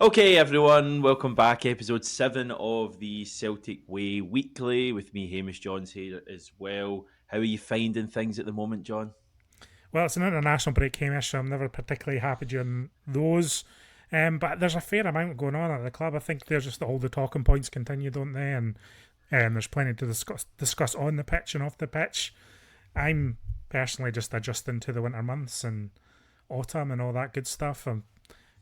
Okay, everyone, welcome back. Episode 7 of the Celtic Way Weekly with me, Hamish John's here as well. How are you finding things at the moment, John? Well, it's an international break, Hamish, so I'm never particularly happy during those. But there's a fair amount going on at the club. I think they're just all the talking points continue, don't they? And there's plenty to discuss on the pitch and off the pitch. I'm personally just adjusting to the winter months and autumn and all that good stuff. I'm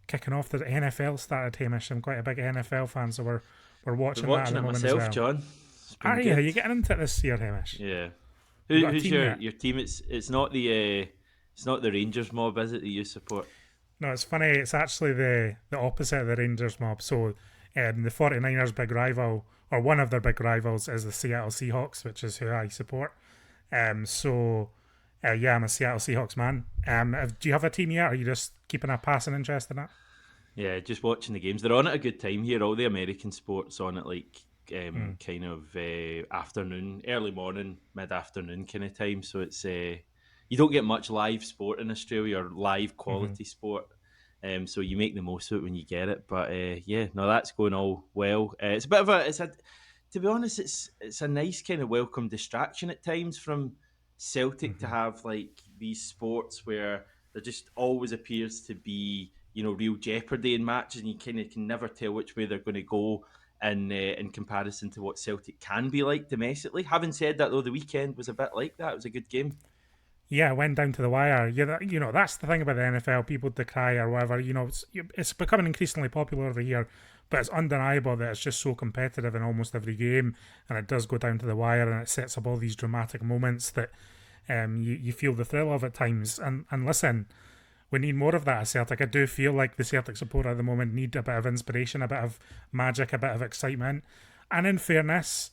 kicking off the NFL started, Hamish. I'm quite a big NFL fan, so we're Been watching that at watching the it moment as myself, well. John. It's been Are you? Are good. you getting into it this year, Hamish? Yeah. You got a Who's team your yet? your team? It's not the Rangers mob, is it, that you support? No, it's funny. It's actually the opposite of the Rangers mob. So the 49ers' big rival, or one of their big rivals, is the Seattle Seahawks, which is who I support. Yeah, I'm a Seattle Seahawks man. Do you have a team yet, or are you just keeping a passing interest in it? Yeah, just watching the games. They're on at a good time here. All the American sports on at Mm. kind of afternoon, early morning, mid afternoon kind of time. So it's you don't get much live sport in Australia or live Mm-hmm. quality sport. So you make the most of it when you get it. But yeah, no, that's going all well. It's a bit of to be honest, it's a nice kind of welcome distraction at times from Celtic to Mm-hmm. have like these sports where there just always appears to be real jeopardy in matches, and you kind of can never tell which way they're going to go in comparison to what Celtic can be like domestically. Having said that, though, the weekend was a bit like that. It was a good game. Yeah, it went down to the wire. Yeah, that's the thing about the NFL. People decry or whatever. It's becoming increasingly popular over here, but it's undeniable that it's just so competitive in almost every game, and it does go down to the wire, and it sets up all these dramatic moments that you feel the thrill of at times. And listen, we need more of that at Celtic. I do feel like the Celtic supporter at the moment need a bit of inspiration, a bit of magic, a bit of excitement. And in fairness,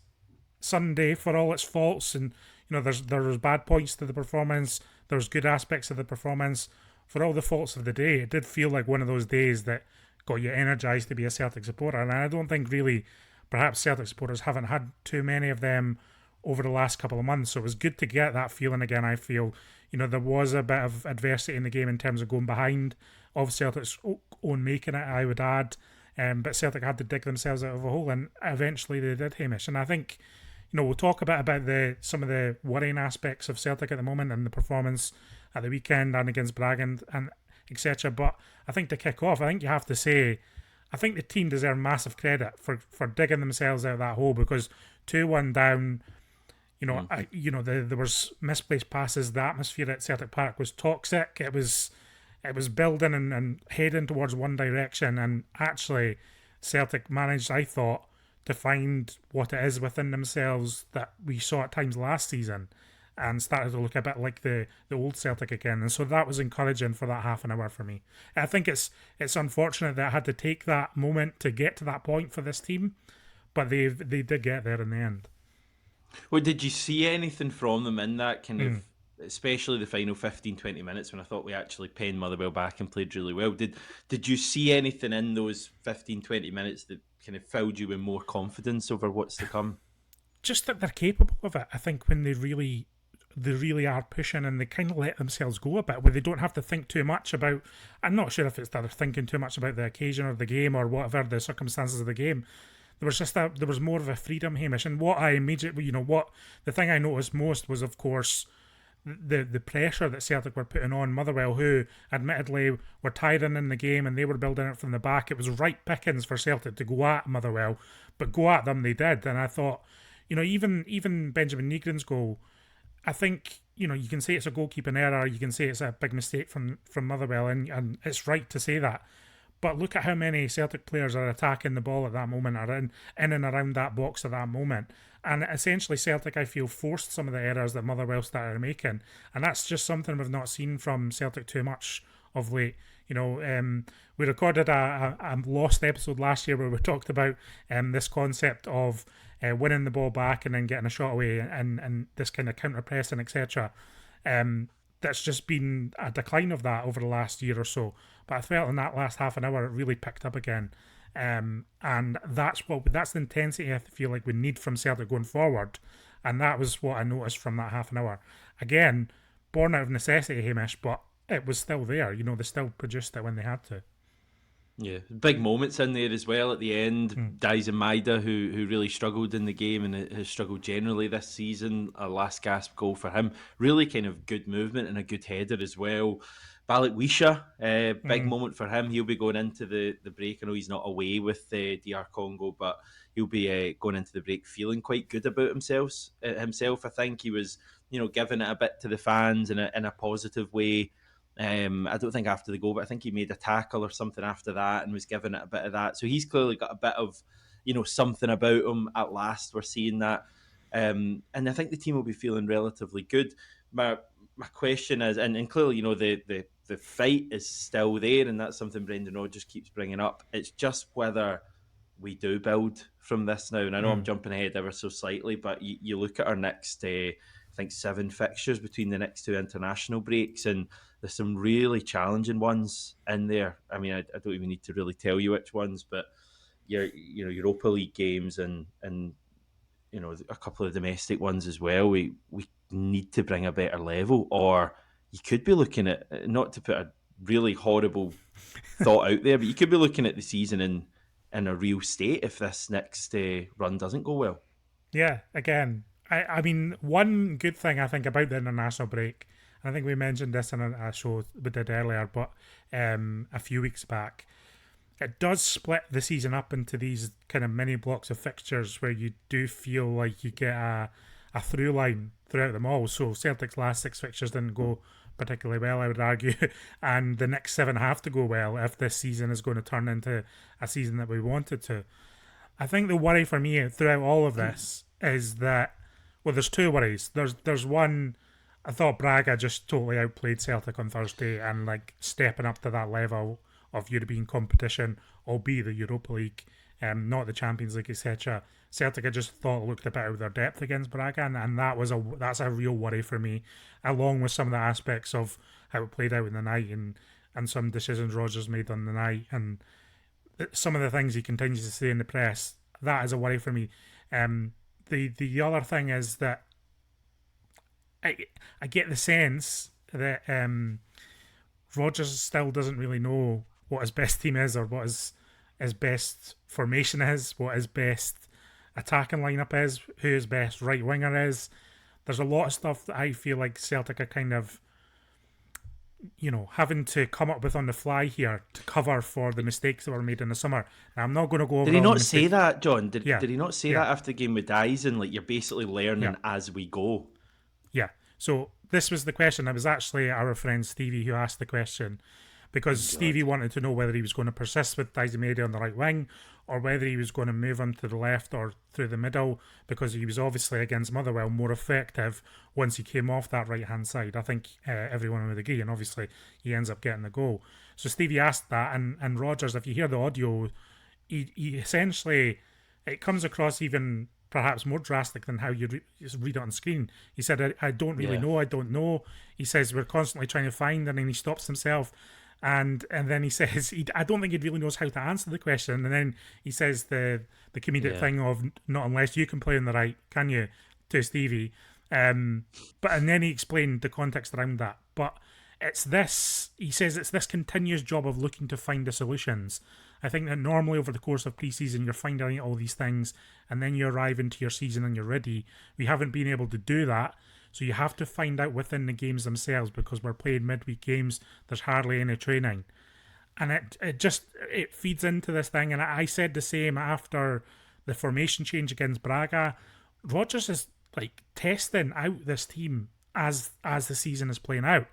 Sunday, for all its faults, and there was bad points to the performance, there's good aspects of the performance. For all the faults of the day, it did feel like one of those days that got you energised to be a Celtic supporter. And I don't think really, perhaps Celtic supporters haven't had too many of them over the last couple of months. So it was good to get that feeling again. I feel, there was a bit of adversity in the game in terms of going behind, of Celtic's own making it, I would add. But Celtic had to dig themselves out of a hole, and eventually they did, Hamish. And I think we'll talk a bit about the some of the worrying aspects of Celtic at the moment and the performance at the weekend and against Bragg and etc. But I think to kick off, I think you have to say, I think the team deserve massive credit for digging themselves out of that hole, because 2-1 down. Mm. There was misplaced passes. The atmosphere at Celtic Park was toxic. It was building and heading towards one direction, and actually Celtic managed, I thought, to find what it is within themselves that we saw at times last season, and started to look a bit like the old Celtic again. And so that was encouraging for that half an hour for me. I think it's unfortunate that I had to take that moment to get to that point for this team, but they did get there in the end. Well, did you see anything from them in that kind of, Mm. especially the final 15, 20 minutes when I thought we actually penned Motherwell back and played really well? Did you see anything in those 15, 20 minutes that kind of filled you with more confidence over what's to come? Just that they're capable of it. I think when they really are pushing, and they kind of let themselves go a bit, where they don't have to think too much about. I'm not sure if it's that they're thinking too much about the occasion or the game or whatever the circumstances of the game. There was more of a freedom, Hamish. And what I immediately, what the thing I noticed most was, of course, the pressure that Celtic were putting on Motherwell, who admittedly were tiring in the game and they were building it from the back. It was right pickings for Celtic to go at Motherwell, but go at them they did. And I thought, even Benjamin Negrin's goal, I think you can say it's a goalkeeping error, you can say it's a big mistake from Motherwell, and it's right to say that. But look at how many Celtic players are attacking the ball at that moment, are in and around that box at that moment. And essentially, Celtic, I feel, forced some of the errors that Motherwell started making. And that's just something we've not seen from Celtic too much of late. We recorded a lost episode last year where we talked about this concept of winning the ball back and then getting a shot away, and this kind of counter pressing, etc. That's just been a decline of that over the last year or so. But I felt in that last half an hour it really picked up again. And that's the intensity I feel like we need from Celtic going forward. And that was what I noticed from that half an hour. Again, born out of necessity, Hamish, but it was still there. They still produced it when they had to. Yeah, big moments in there as well at the end. Mm. Dies and Maida, who really struggled in the game and has struggled generally this season. A last gasp goal for him. Really kind of good movement and a good header as well. Balikwisha, big Mm. moment for him. He'll be going into the break. I know he's not away with DR Congo, but he'll be going into the break feeling quite good about himself. Himself, I think he was, giving it a bit to the fans in a positive way. I don't think after the goal, but I think he made a tackle or something after that and was giving it a bit of that. So he's clearly got a bit of, something about him at last. We're seeing that. And I think the team will be feeling relatively good. My question is, and clearly, the fight is still there, and that's something Brendan Rodgers keeps bringing up. It's just whether we do build from this now. And I know I'm Mm. jumping ahead ever so slightly, but you look at our next, I think, 7 fixtures between the next 2 international breaks, and there's some really challenging ones in there. I mean, I don't even need to really tell you which ones, but your Europa League games and a couple of domestic ones as well. We need to bring a better level, or you could be looking at, not to put a really horrible thought out there, but you could be looking at the season in a real state if this next run doesn't go well. Yeah, again, I mean, one good thing I think about the international break, and I think we mentioned this in a show we did earlier, but a few weeks back, it does split the season up into these kind of mini blocks of fixtures where you do feel like you get a through line throughout them all. So Celtic's last 6 fixtures didn't go particularly well, I would argue, and the next 7 have to go well if this season is going to turn into a season that we want it to. I think the worry for me throughout all of this is that, well, there's two worries. There's one. I thought Braga just totally outplayed Celtic on Thursday and like stepping up to that level of European competition, albeit the Europa League, not the Champions League, etc. Celtic, I just thought looked a bit out of their depth against Braga, and that's a real worry for me, along with some of the aspects of how it played out in the night and some decisions Rodgers made on the night and some of the things he continues to say in the press. That is a worry for me. The other thing is that I I get the sense that Rodgers still doesn't really know what his best team is or what his best formation is, what his best attacking lineup is, who his best right winger is. There's a lot of stuff that I feel like Celtic are kind of, having to come up with on the fly here to cover for the mistakes that were made in the summer. Now, I'm not going to go Did over he all the not say mistakes. that, John? Did, Yeah, did he not say yeah, that after the game with Dyson? Like, you're basically yeah, learning as we go. yeah. So this was the question. It was actually our friend Stevie who asked the question because Oh, God. Stevie wanted to know whether he was going to persist with Daisamedi on the right wing or whether he was going to move him to the left or through the middle because he was obviously against Motherwell more effective once he came off that right hand side. I think everyone would agree, and obviously he ends up getting the goal. So Stevie asked that, and Rodgers, if you hear the audio, he essentially, it comes across even perhaps more drastic than how you read it on screen. He said, I don't really Yeah. know. I don't know. He says, we're constantly trying to find, and then he stops himself. And then he says, I don't think he really knows how to answer the question. And then he says the comedic Yeah. thing of, not unless you can play on the right, can you, to Stevie. And then he explained the context around that. But he says it's this continuous job of looking to find the solutions. I think that normally over the course of pre-season you're finding out all these things and then you arrive into your season and you're ready. We haven't been able to do that. So you have to find out within the games themselves because we're playing midweek games. There's hardly any training. And it feeds into this thing. And I said the same after the formation change against Braga. Rodgers is like testing out this team as the season is playing out.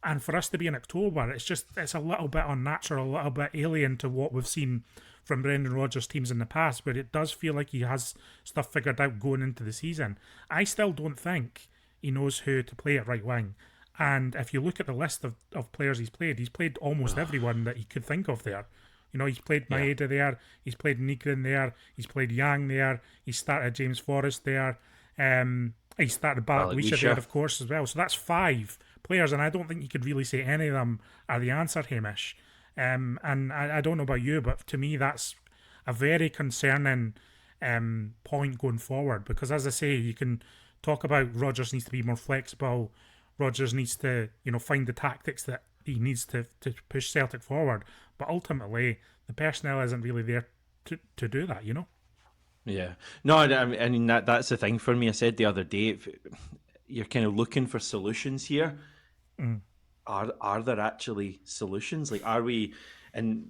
And for us to be in October, it's a little bit unnatural, a little bit alien to what we've seen from Brendan Rodgers' teams in the past, where it does feel like he has stuff figured out going into the season. I still don't think he knows who to play at right wing. And if you look at the list of players he's played almost everyone that he could think of there. He's played Yeah. Maeda there, he's played Nigrin there, he's played Yang there, he started James Forrest there, he started Balikwisha there, Balikwisha. of course, as well. So that's 5 players, and I don't think you could really say any of them are the answer, Hamish. And I don't know about you, but to me, that's a very concerning point going forward because, as I say, you can talk about Rodgers needs to be more flexible. Rodgers needs to, find the tactics that he needs to push Celtic forward. But ultimately, the personnel isn't really there to do that, you know? Yeah. No, I mean that's the thing for me. I said the other day, if you're kind of looking for solutions here. Mm, Are there actually solutions? Like, are we? And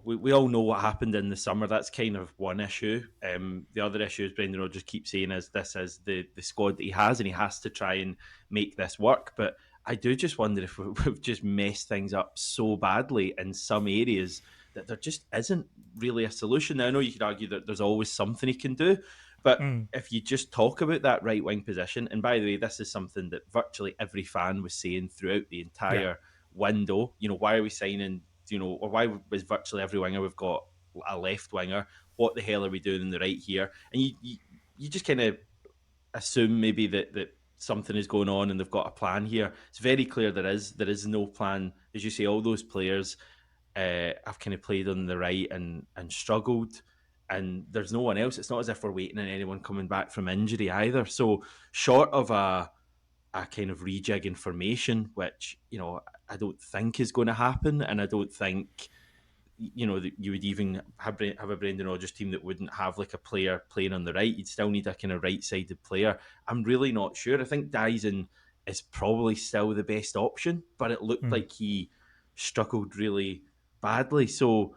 we all know what happened in the summer. That's kind of one issue. The other issue is Brendan Rodgers keeps saying is this is the squad that he has, and he has to try and make this work. But I do just wonder if we've just messed things up so badly in some areas that there just isn't really a solution. Now, I know you could argue that there's always something he can do, but mm, if you just talk about that right wing position, and by the way, this is something that virtually every fan was saying throughout the yeah. entire window. Why are we signing? Or why was virtually every winger we've got a left winger? What the hell are we doing in the right here? And you just kind of assume maybe that something is going on and they've got a plan here. It's very clear there is no plan. As you say, all those players have kind of played on the right and struggled. And there's no one else. It's not as if we're waiting on anyone coming back from injury either. So short of a kind of rejig in formation, which I don't think is going to happen, and I don't think that you would even have a Brendan Rodgers team that wouldn't have like a player playing on the right. You'd still need a kind of right-sided player. I'm really not sure. I think Dyson is probably still the best option, but it looked Mm. like he struggled really badly. So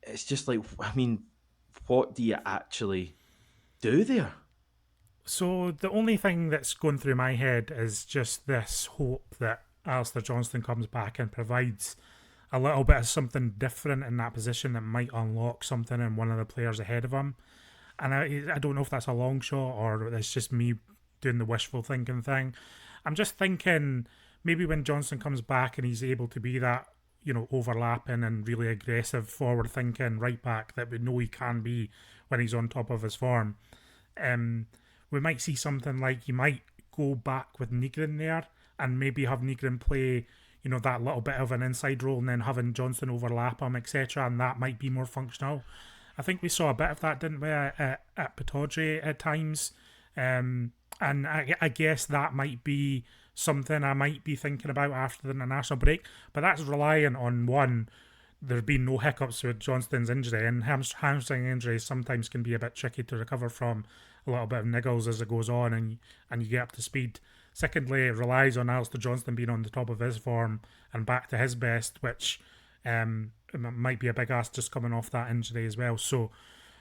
it's just like, I mean, what do you actually do there? So the only thing that's going through my head is just this hope that Alistair Johnston comes back and provides a little bit of something different in that position that might unlock something in one of the players ahead of him. And I don't know if that's a long shot or it's just me doing the wishful thinking thing. I'm just thinking maybe when Johnson comes back and he's able to be that, overlapping and really aggressive, forward thinking right back that we know he can be when he's on top of his form. Um, we might see something like you might go back with Nigrin there and maybe have Nigrin play, that little bit of an inside role and then having Johnson overlap him, etc. And that might be more functional. I think we saw a bit of that, didn't we, at Pataudry at times? And I guess that might be something I might be thinking about after the international break. But that's relying on one, there have been no hiccups with Johnston's injury, and hamstring injuries sometimes can be a bit tricky to recover from. A little bit of niggles as it goes on, and you get up to speed. Secondly, it relies on Alistair Johnston being on the top of his form and back to his best, which it might be a big ask just coming off that injury as well. So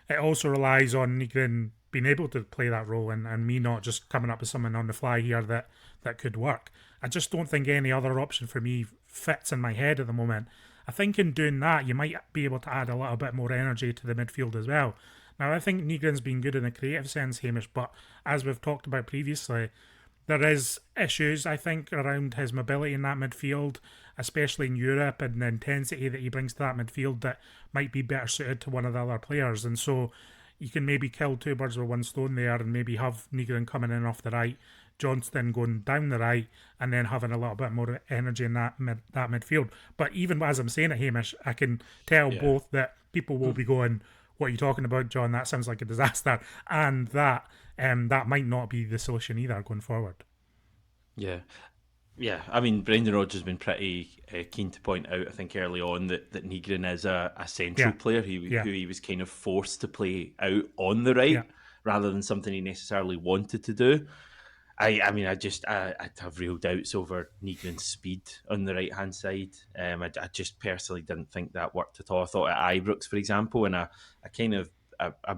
it also relies on Nigrin being able to play that role and me not just coming up with something on the fly here that could work. I just don't think any other option for me fits in my head at the moment. I think in doing that, you might be able to add a little bit more energy to the midfield as well. Now, I think Nigrin's been good in a creative sense, Hamish, but as we've talked about previously, there is issues, I think, around his mobility in that midfield, especially in Europe, and the intensity that he brings to that midfield that might be better suited to one of the other players. And so you can maybe kill two birds with one stone there and maybe have Nigrin coming in off the right, Johnston going down the right, and then having a little bit more energy in that midfield. But even as I'm saying it, Hamish, I can tell Yeah. both that people will be going, "What are you talking about, John? That sounds like a disaster," and that might not be the solution either going forward. Yeah. Yeah, I mean, Brendan Rodgers has been pretty keen to point out, I think, early on that Nigrin is a central Yeah, player yeah, who he was kind of forced to play out on the yeah. right rather than something he necessarily wanted to do. I mean, I'd have real doubts over Nigrin's speed on the right hand side. I just personally didn't think that worked at all. I thought at Ibrox, for example, in a kind of a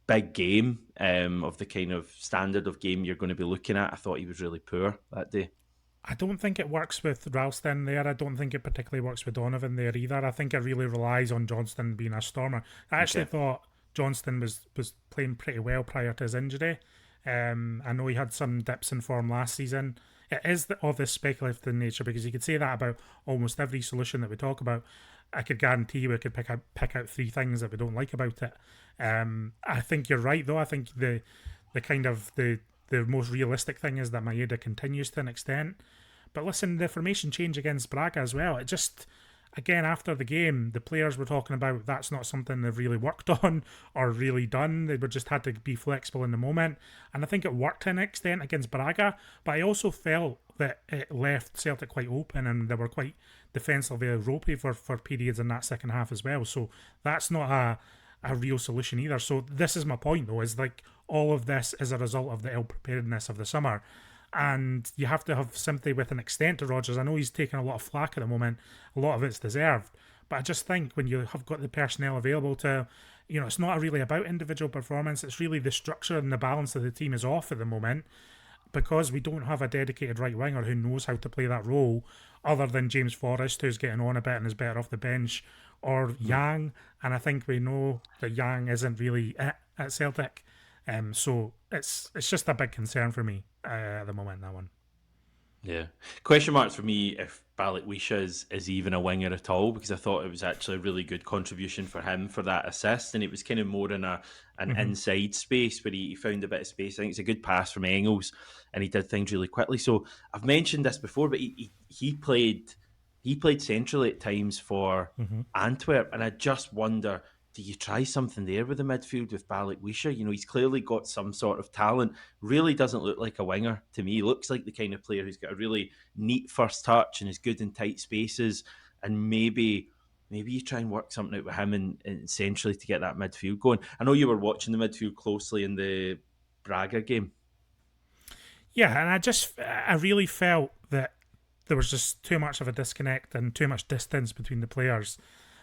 big game of the kind of standard of game you're going to be looking at, I thought he was really poor that day. I don't think it works with Ralston there. I don't think it particularly works with Donovan there either. I think it really relies on Johnston being a stormer. I actually Okay. thought Johnston was playing pretty well prior to his injury. I know he had some dips in form last season. It is of this speculative in nature because you could say that about almost every solution that we talk about. I could guarantee you we could pick out three things that we don't like about it. I think you're right though. I think the kind of the most realistic thing is that Maeda continues to an extent. But listen, the formation change against Braga as well. again, after the game, the players were talking about that's not something they've really worked on or really done. They were just had to be flexible in the moment. And I think it worked to an extent against Braga, but I also felt that it left Celtic quite open and they were quite defensively ropey for periods in that second half as well. So that's not a real solution either. So this is my point though, is like all of this is a result of the ill preparedness of the summer. And you have to have sympathy with an extent to Rodgers. I know he's taking a lot of flack at the moment. A lot of it's deserved. But I just think when you have got the personnel available to, it's not really about individual performance. It's really the structure and the balance of the team is off at the moment because we don't have a dedicated right winger who knows how to play that role other than James Forrest, who's getting on a bit and is better off the bench, or Yang. And I think we know that Yang isn't really it at Celtic. So it's just a big concern for me at the moment, that one. Yeah. Question marks for me if Balikwisha is even a winger at all, because I thought it was actually a really good contribution for him for that assist, and it was kind of more in an inside space where he found a bit of space. I think it's a good pass from Engels, and he did things really quickly. So I've mentioned this before, but he played centrally at times for Antwerp, and I just wonder, do you try something there with the midfield with Balikwisha? He's clearly got some sort of talent. Really doesn't look like a winger to me. He looks like the kind of player who's got a really neat first touch and is good in tight spaces. And maybe you try and work something out with him and centrally to get that midfield going. I know you were watching the midfield closely in the Braga game. Yeah, and I really felt that there was just too much of a disconnect and too much distance between the players.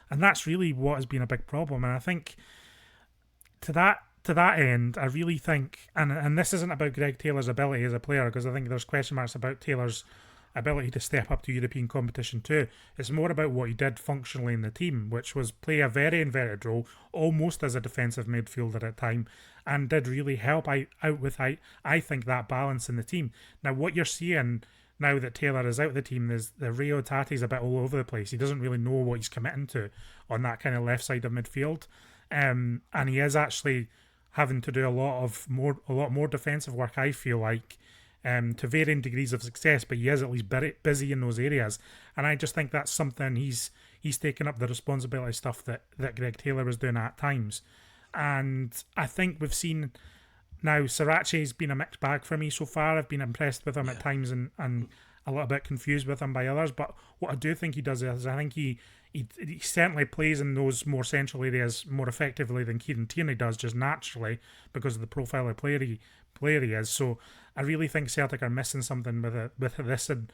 And that's really what has been a big problem. And I think to that end, I really think, and this isn't about Greg Taylor's ability as a player, because I think there's question marks about Taylor's ability to step up to European competition too. It's more about what he did functionally in the team, which was play a very inverted role, almost as a defensive midfielder at time, and did really help out with, I think, that balance in the team. Now, what you're seeing now that Taylor is out of the team, there's the Rio Tati's a bit all over the place. He doesn't really know what he's committing to on that kind of left side of midfield, and he is actually having to do a lot more defensive work. I feel like, to varying degrees of success, but he is at least busy in those areas, and I just think that's something he's taken up the responsibility stuff that Greg Taylor was doing at times, and I think we've seen. Now, Sriracha's been a mixed bag for me so far. I've been impressed with him at times and a little bit confused with him by others. But what I do think he does is I think he certainly plays in those more central areas more effectively than Kieran Tierney does, just naturally, because of the profile of player he is. So I really think Celtic are missing something with this and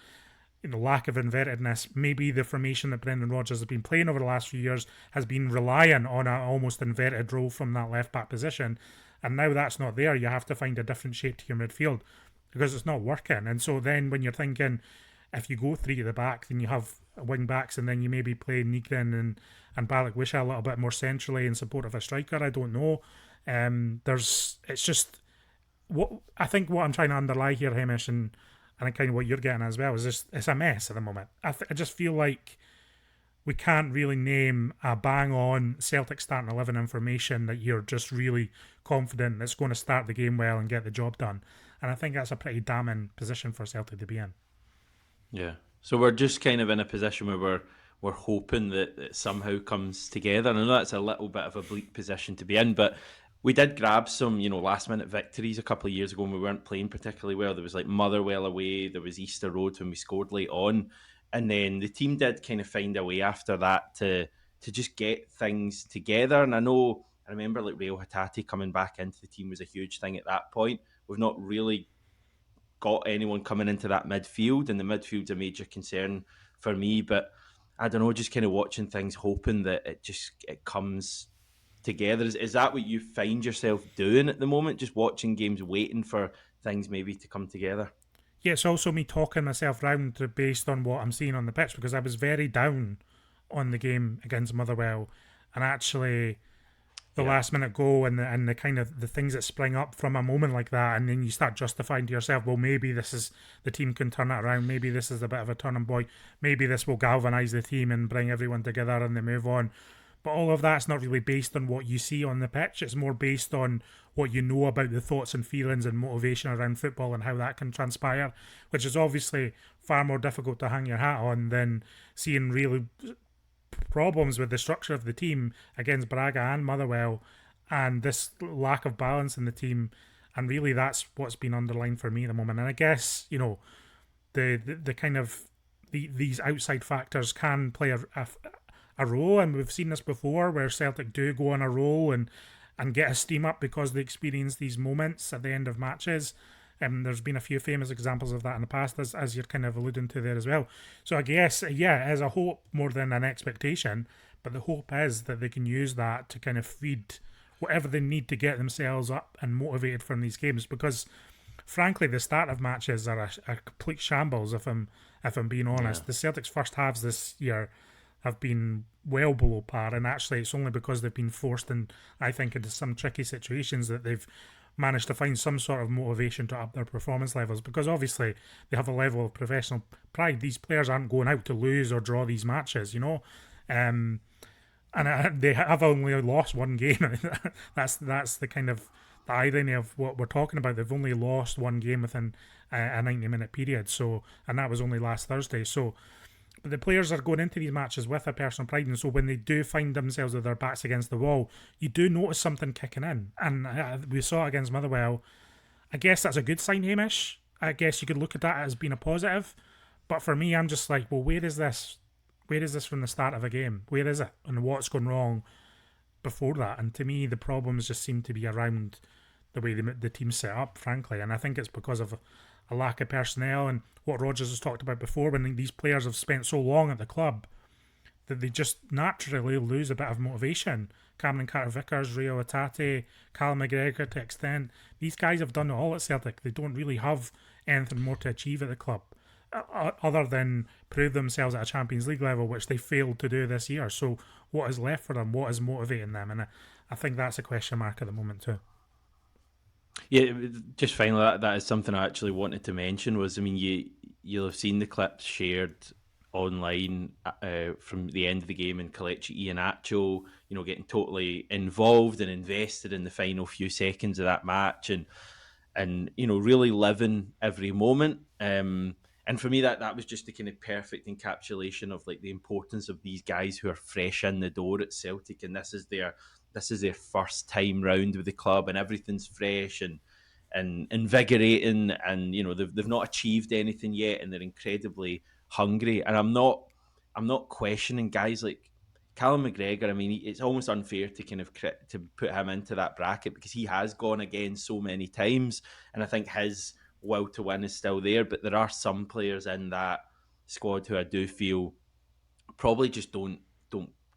lack of invertedness. Maybe the formation that Brendan Rodgers has been playing over the last few years has been relying on an almost inverted role from that left back position. And now that's not there. You have to find a different shape to your midfield because it's not working. And so then when you're thinking, if you go three at the back, then you have wing backs, and then you maybe play Nigren and Balikwisha a little bit more centrally in support of a striker. I don't know. It's just what I think. What I'm trying to underlie here, Hamish, and kind of what you're getting as well, is just it's a mess at the moment. I just feel like we can't really name a bang-on Celtic starting 11 information that you're just really confident that's going to start the game well and get the job done. And I think that's a pretty damning position for Celtic to be in. Yeah. So we're just kind of in a position where we're hoping that it somehow comes together. I know that's a little bit of a bleak position to be in, but we did grab some, last-minute victories a couple of years ago when we weren't playing particularly well. There was like Motherwell away, there was Easter Road when we scored late on. And then the team did kind of find a way after that to just get things together. And I remember like Rio Hatati coming back into the team was a huge thing at that point. We've not really got anyone coming into that midfield, and the midfield's a major concern for me. But I don't know, just kind of watching things, hoping that it comes together. Is that what you find yourself doing at the moment? Just watching games, waiting for things maybe to come together? Yeah, it's also me talking myself round based on what I'm seeing on the pitch, because I was very down on the game against Motherwell, and actually the last minute goal and the kind of the things that spring up from a moment like that, and then you start justifying to yourself, well, maybe this is the team can turn it around, maybe this is a bit of a turning point, maybe this will galvanise the team and bring everyone together and they move on. But all of that's not really based on what you see on the pitch. It's more based on what you know about the thoughts and feelings and motivation around football and how that can transpire, which is obviously far more difficult to hang your hat on than seeing really problems with the structure of the team against Braga and Motherwell, and this lack of balance in the team. And really, that's what's been underlined for me at the moment. And I guess, the kind of these outside factors can play a role, and we've seen this before where Celtic do go on a roll and get a steam up because they experience these moments at the end of matches. There's been a few famous examples of that in the past, as you're kind of alluding to there as well. So I guess, yeah, as a hope more than an expectation, but the hope is that they can use that to kind of feed whatever they need to get themselves up and motivated from these games. Because, frankly, the start of matches are a complete shambles. If I'm being honest, Yeah. the Celtics' first halves this year have been well below par, and actually, it's only because they've been forced, I think, into some tricky situations that they've managed to find some sort of motivation to up their performance levels, because obviously they have a level of professional pride. These players aren't going out to lose or draw these matches, Um, and they have only lost one game. that's the kind of the irony of what we're talking about. They've only lost one game within a 90-minute period. So, and that was only last Thursday. So, but the players are going into these matches with a personal pride, and so when they do find themselves with their backs against the wall, you do notice something kicking in, and we saw it against Motherwell. I guess that's a good sign, Hamish. I guess you could look at that as being a positive, but for me, I'm just like, well, where is this? Where is this from the start of a game? Where is it, and what's gone wrong before that? And to me, the problems just seem to be around the way the team's set up, frankly, and I think it's because of a lack of personnel and what Rodgers has talked about before. When these players have spent so long at the club, that they just naturally lose a bit of motivation. Cameron Carter-Vickers, Rio Atate, Callum McGregor to extent. These guys have done it all at Celtic. They don't really have anything more to achieve at the club other than prove themselves at a Champions League level, which they failed to do this year. So what is left for them? What is motivating them? And I think that's a question mark at the moment too. Yeah, just finally, that is something I actually wanted to mention. Was, I mean, you'll have seen the clips shared online from the end of the game, and Kelechi Iheanacho, getting totally involved and invested in the final few seconds of that match, and really living every moment. And for me, that was just the kind of perfect encapsulation of like the importance of these guys who are fresh in the door at Celtic, and this is their first time round with the club, and everything's fresh and invigorating, and they've not achieved anything yet, and they're incredibly hungry. And I'm not questioning guys like Callum McGregor. I mean, it's almost unfair to kind of to put him into that bracket because he has gone again so many times, and I think his will to win is still there. But there are some players in that squad who I do feel probably just don't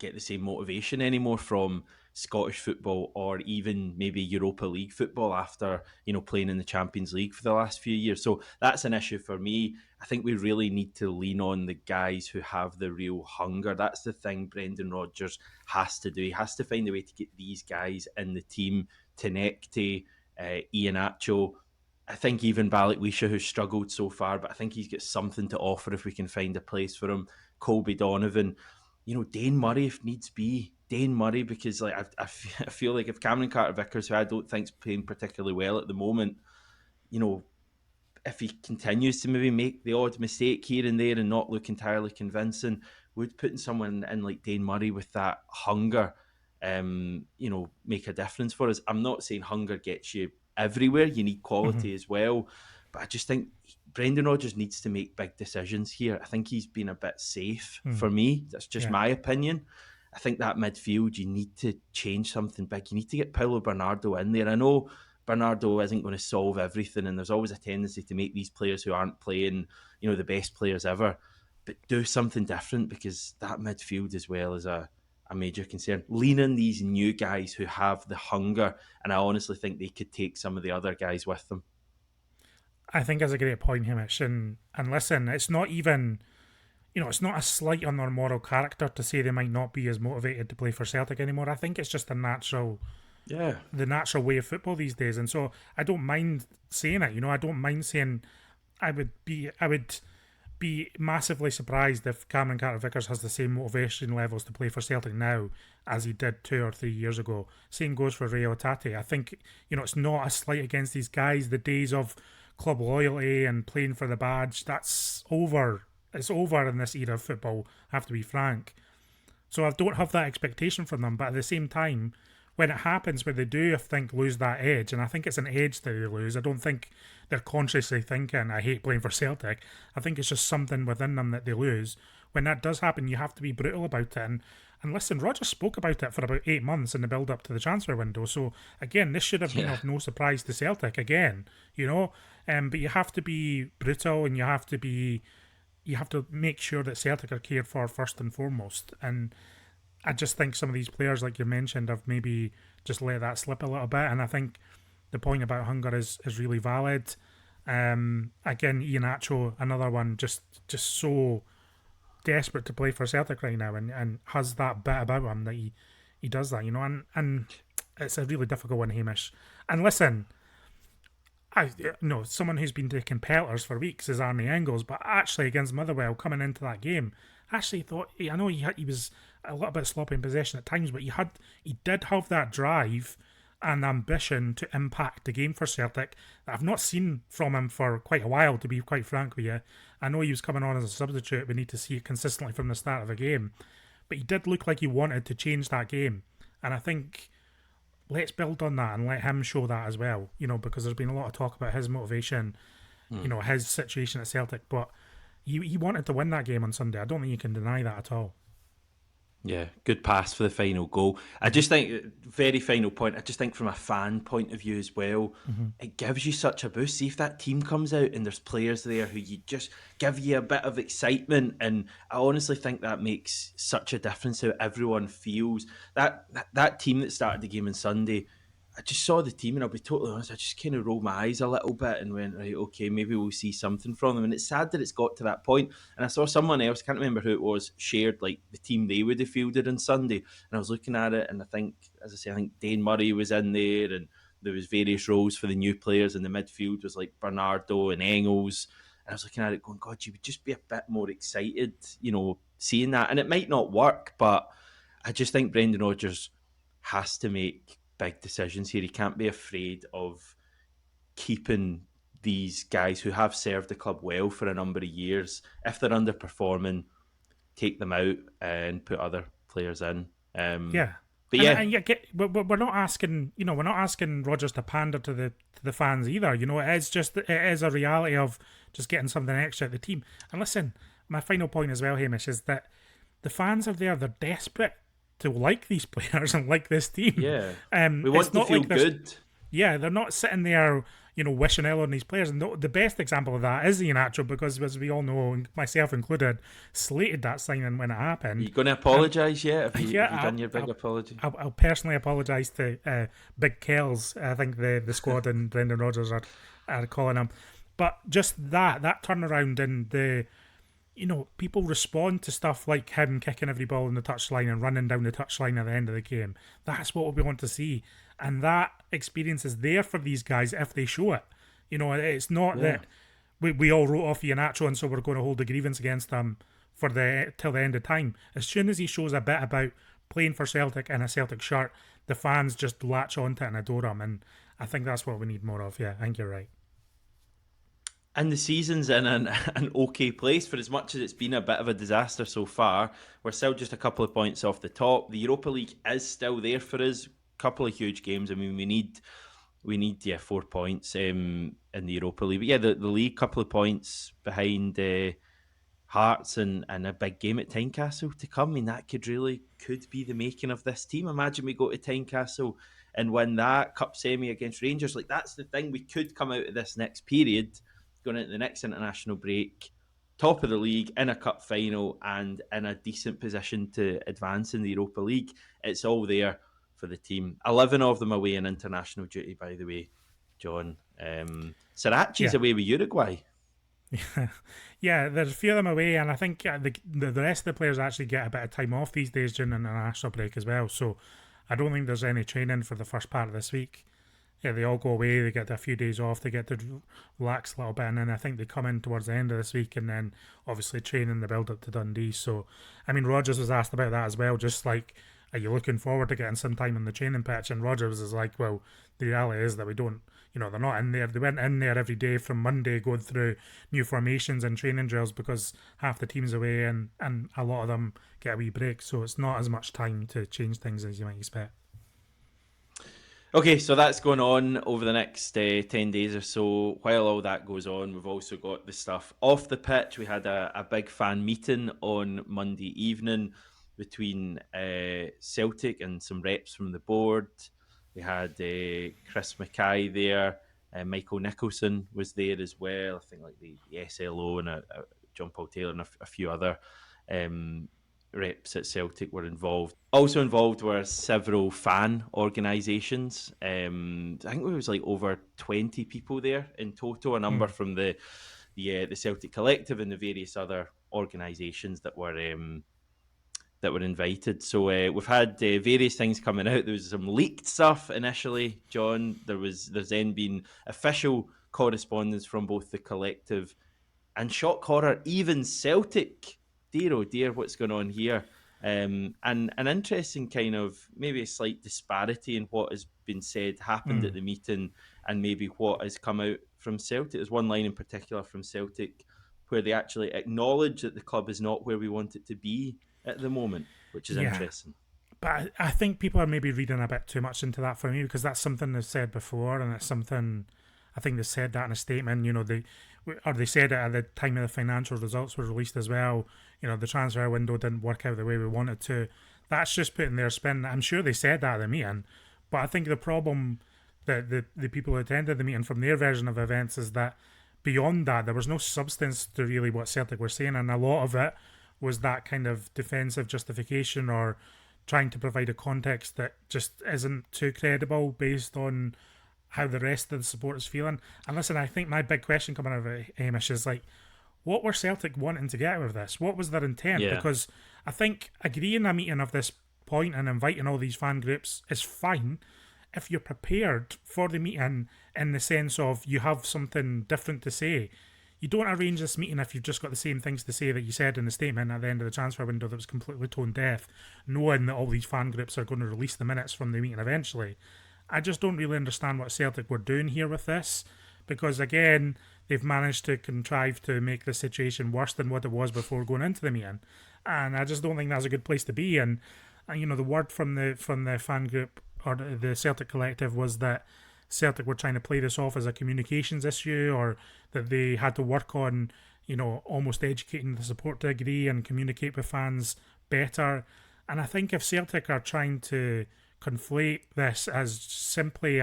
get the same motivation anymore from Scottish football, or even maybe Europa League football after playing in the Champions League for the last few years. So that's an issue for me. I think we really need to lean on the guys who have the real hunger. That's the thing Brendan Rodgers has to do. He has to find a way to get these guys in the team. Tenekte, Iheanacho, I think even Balikwisha, who's struggled so far, but I think he's got something to offer if we can find a place for him. Colby Donovan, Dane Murray if needs be. Dane Murray, because like I feel like if Cameron Carter-Vickers, who I don't think's playing particularly well at the moment, you know, if he continues to maybe make the odd mistake here and there and not look entirely convincing, would putting someone in like Dane Murray with that hunger, make a difference for us. I'm not saying hunger gets you everywhere. You need Mm-hmm. quality as well. But I just think Brendan Rodgers needs to make big decisions here. I think he's been a bit safe Mm. for me. That's just Yeah. my opinion. I think that midfield, you need to change something big. You need to get Paulo Bernardo in there. I know Bernardo isn't going to solve everything, and there's always a tendency to make these players who aren't playing, the best players ever. But do something different, because that midfield as well is a major concern. Lean in these new guys who have the hunger, and I honestly think they could take some of the other guys with them. I think that's a great point, Hamish. And listen, it's not even, it's not a slight on their moral character to say they might not be as motivated to play for Celtic anymore. I think it's just Yeah. the natural way of football these days. And so I don't mind saying it. I don't mind saying I would be massively surprised if Cameron Carter-Vickers has the same motivation levels to play for Celtic now as he did 2 or 3 years ago. Same goes for Rio Tate. I think, it's not a slight against these guys. The days of club loyalty and playing for the badge, that's over. It's over in this era of football, I have to be frank. So I don't have that expectation from them. But at the same time, when it happens, where they do, I think, lose that edge, and I think it's an edge that they lose. I don't think they're consciously thinking, I hate playing for Celtic. I think it's just something within them that they lose. When that does happen, you have to be brutal about it. And listen, Rodgers spoke about it for about 8 months in the build up to the transfer window. So again, this should have been Yeah. of no surprise to Celtic again, you know. But you have to be brutal, and you have to make sure that Celtic are cared for first and foremost. And I just think some of these players, like you mentioned, have maybe just let that slip a little bit. And I think the point about hunger is really valid. Again, Ian Acho, another one, just so desperate to play for Celtic right now, and has that bit about him that he does that, you know. And it's a really difficult one, Hamish. And listen, I no someone who's been taking pelters for weeks is Arnie Engels, but actually against Motherwell coming into that game, I actually thought, I know he was a little bit sloppy in possession at times, but he did have that drive and ambition to impact the game for Celtic that I've not seen from him for quite a while, to be quite frank with you. I know he was coming on as a substitute. We need to see it consistently from the start of the game, but he did look like he wanted to change that game, and I think let's build on that and let him show that as well, you know, because there's been a lot of talk about his motivation, you know, his situation at Celtic, but he wanted to win that game on Sunday. I don't think you can deny that at all. Yeah, good pass for the final goal. I just think, very final point, I just think from a fan point of view as well, it gives you such a boost. See if that team comes out and there's players there who you just give you a bit of excitement. And I honestly think that makes such a difference how everyone feels. That team that started the game on Sunday, I just saw the team, and I'll be totally honest, I just kind of rolled my eyes a little bit and went, right, okay, maybe we'll see something from them. And it's sad that it's got to that point. And I saw someone else, can't remember who it was, shared like the team they would have fielded on Sunday. And I was looking at it, and I think, as I say, I think Dane Murray was in there, and there was various roles for the new players in the midfield was like Bernardo and Engels. And I was looking at it going, God, you would just be a bit more excited, you know, seeing that. And it might not work, but I just think Brendan Rodgers has to make big decisions here. He can't be afraid of keeping these guys who have served the club well for a number of years. If they're underperforming, take them out and put other players in. Yeah. But And, yeah, and yet, we're not asking, you know, we're not asking Rodgers to pander to the fans either. You know, it is a reality of just getting something extra at the team. And listen, my final point as well, Hamish, is that the fans are there. They're desperate to like these players and like this team. yeah, we It's want to not feel like there's good. Yeah, they're not sitting there, you know, wishing ill on these players. And the best example of that is Ian Acho, because as we all know, myself included, slated that signing when it Are happened. you going to apologise yet? Yeah, Have you done your big apology? I'll personally apologise to Big Kells. I think the squad and Brendan Rodgers are calling him. But just that turnaround, and the, you know, people respond to stuff like him kicking every ball in the touchline and running down the touchline at the end of the game. That's what we want to see. And that experience is there for these guys if they show it. You know, it's not that we all wrote off Iheanacho and so we're going to hold a grievance against him for till the end of time. As soon as he shows a bit about playing for Celtic in a Celtic shirt, the fans just latch onto it and adore him. And I think that's what we need more of. Yeah, I think you're right. And the season's in an okay place. For as much as it's been a bit of a disaster so far, we're still just a couple of points off the top. The Europa League is still there for us. Couple of huge games. I mean, we need 4 points in the Europa League. But yeah, the league, couple of points behind Hearts, and a big game at Tynecastle to come. I mean, that could be the making of this team. Imagine we go to Tynecastle and win that cup semi against Rangers. Like, that's the thing. We could come out of this next period, going into the next international break, top of the league, in a cup final, and in a decent position to advance in the Europa League. It's all there for the team. 11 of them away in international duty, by the way, John. Sirachi's Yeah. away with Uruguay. Yeah, there's a few of them away, and I think the rest of the players actually get a bit of time off these days during the international break as well. So I don't think there's any training for the first part of this week. Yeah, they all go away, they get a few days off, they get to relax a little bit, and then I think they come in towards the end of this week and then obviously train in the build up to Dundee. So, I mean, Rodgers was asked about that as well, just like, are you looking forward to getting some time in the training pitch? And Rodgers is like, well, the reality is that we don't. They're not in there. They weren't in there every day from Monday going through new formations and training drills because half the team's away and a lot of them get a wee break. So it's not as much time to change things as you might expect. Okay, so that's going on over the next 10 days or so. While all that goes on, we've also got the stuff off the pitch. We had a big fan meeting on Monday evening between Celtic and some reps from the board. We had Chris Mackay there. Michael Nicholson was there as well. I think like the SLO and John Paul Taylor and a few other um, reps at Celtic were involved. Also involved were several fan organisations. I think there was like over 20 people there in total, a number Mm. from the Celtic Collective and the various other organisations that were invited. So we've had various things coming out. There was some leaked stuff initially, John. There's then been official correspondence from both the collective and shock horror, even Celtic. Dear oh dear, what's going on here? And an interesting kind of maybe a slight disparity in what has been said happened at Mm. the meeting and maybe what has come out from Celtic. There's one line in particular from Celtic where they actually acknowledge that the club is not where we want it to be at the moment, which is Yeah. interesting. But I think people are maybe reading a bit too much into that for me because that's something they've said before, and it's something I think they said that in a statement. They said it at the time of the financial results were released as well. The transfer window didn't work out the way we wanted to. That's just putting their spin. I'm sure they said that at the meeting, but I think the problem that the people who attended the meeting from their version of events is that beyond that there was no substance to really what Celtic were saying, and a lot of it was that kind of defensive justification or trying to provide a context that just isn't too credible based on how the rest of the support is feeling. And listen, I think my big question coming out of it, Hamish, is like, what were Celtic wanting to get out of this? What was their intent? Yeah. Because I think agreeing a meeting of this point and inviting all these fan groups is fine if you're prepared for the meeting in the sense of you have something different to say. You don't arrange this meeting if you've just got the same things to say that you said in the statement at the end of the transfer window that was completely tone deaf, knowing that all these fan groups are going to release the minutes from the meeting eventually. I just don't really understand what Celtic were doing here with this, because again, they've managed to contrive to make the situation worse than what it was before going into the meeting, and I just don't think that's a good place to be. And the word from the fan group or the Celtic collective was that Celtic were trying to play this off as a communications issue, or that they had to work on, almost educating the support to agree and communicate with fans better. And I think if Celtic are trying to conflate this as simply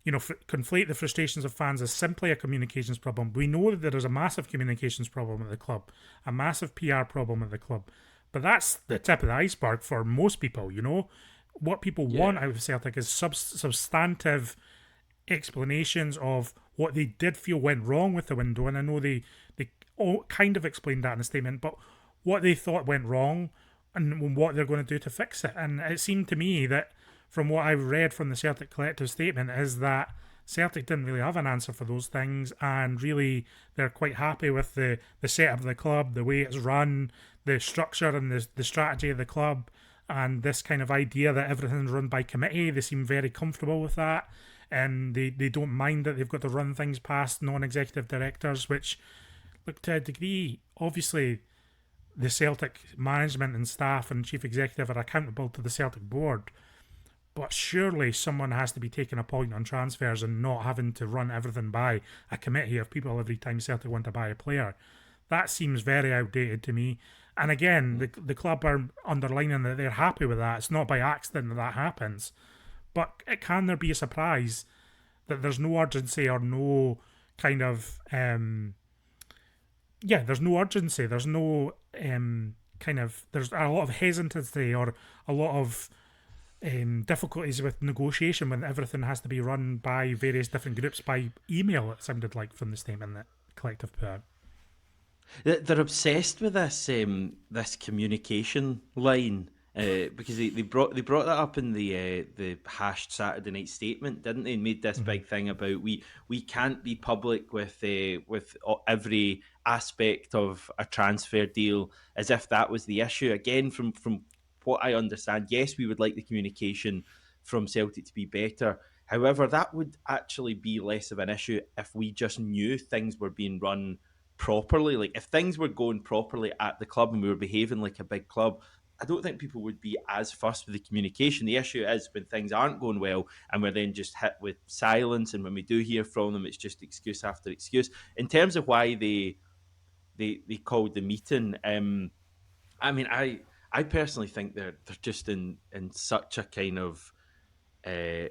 conflate the frustrations of fans as simply a communications problem, we know that there is a massive communications problem at the club, a massive PR problem at the club. But that's the tip of the iceberg for most people. What people want Yeah. out of Celtic is substantive explanations of what they did feel went wrong with the window, and I know they all kind of explained that in a statement, but what they thought went wrong and what they're going to do to fix it. And it seemed to me that from what I've read from the Celtic collective statement is that Celtic didn't really have an answer for those things, and really they're quite happy with the setup of the club, the way it's run, the structure and the strategy of the club, and this kind of idea that everything's run by committee. They seem very comfortable with that, and they don't mind that they've got to run things past non-executive directors, which, look, to a degree, obviously the Celtic management and staff and chief executive are accountable to the Celtic board, but surely someone has to be taking a point on transfers and not having to run everything by a committee of people every time Celtic want to buy a player. That seems very outdated to me. And again, the club are underlining that they're happy with that. It's not by accident that happens. But can there be a surprise that there's no urgency or no kind of there's no urgency. There's no there's a lot of hesitancy or a lot of difficulties with negotiation when everything has to be run by various different groups by email. It sounded like from the statement that collective put out. They're obsessed with this communication line because they brought that up in the hashed Saturday night statement, didn't they? And made this Mm-hmm. big thing about we can't be public with every aspect of a transfer deal as if that was the issue. Again, from what I understand, yes, we would like the communication from Celtic to be better. However, that would actually be less of an issue if we just knew things were being run properly. Like if things were going properly at the club and we were behaving like a big club, I don't think people would be as fussed with the communication. The issue is when things aren't going well and we're then just hit with silence. And when we do hear from them, it's just excuse after excuse. In terms of why they called the meeting, I mean, I personally think they're just in such a kind of uh,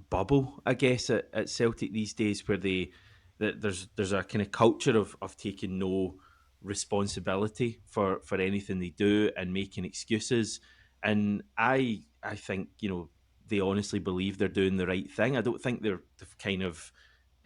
bubble, I guess, at Celtic these days, where that there's a kind of culture of taking no responsibility for anything they do and making excuses. And I think they honestly believe they're doing the right thing. I don't think they've kind of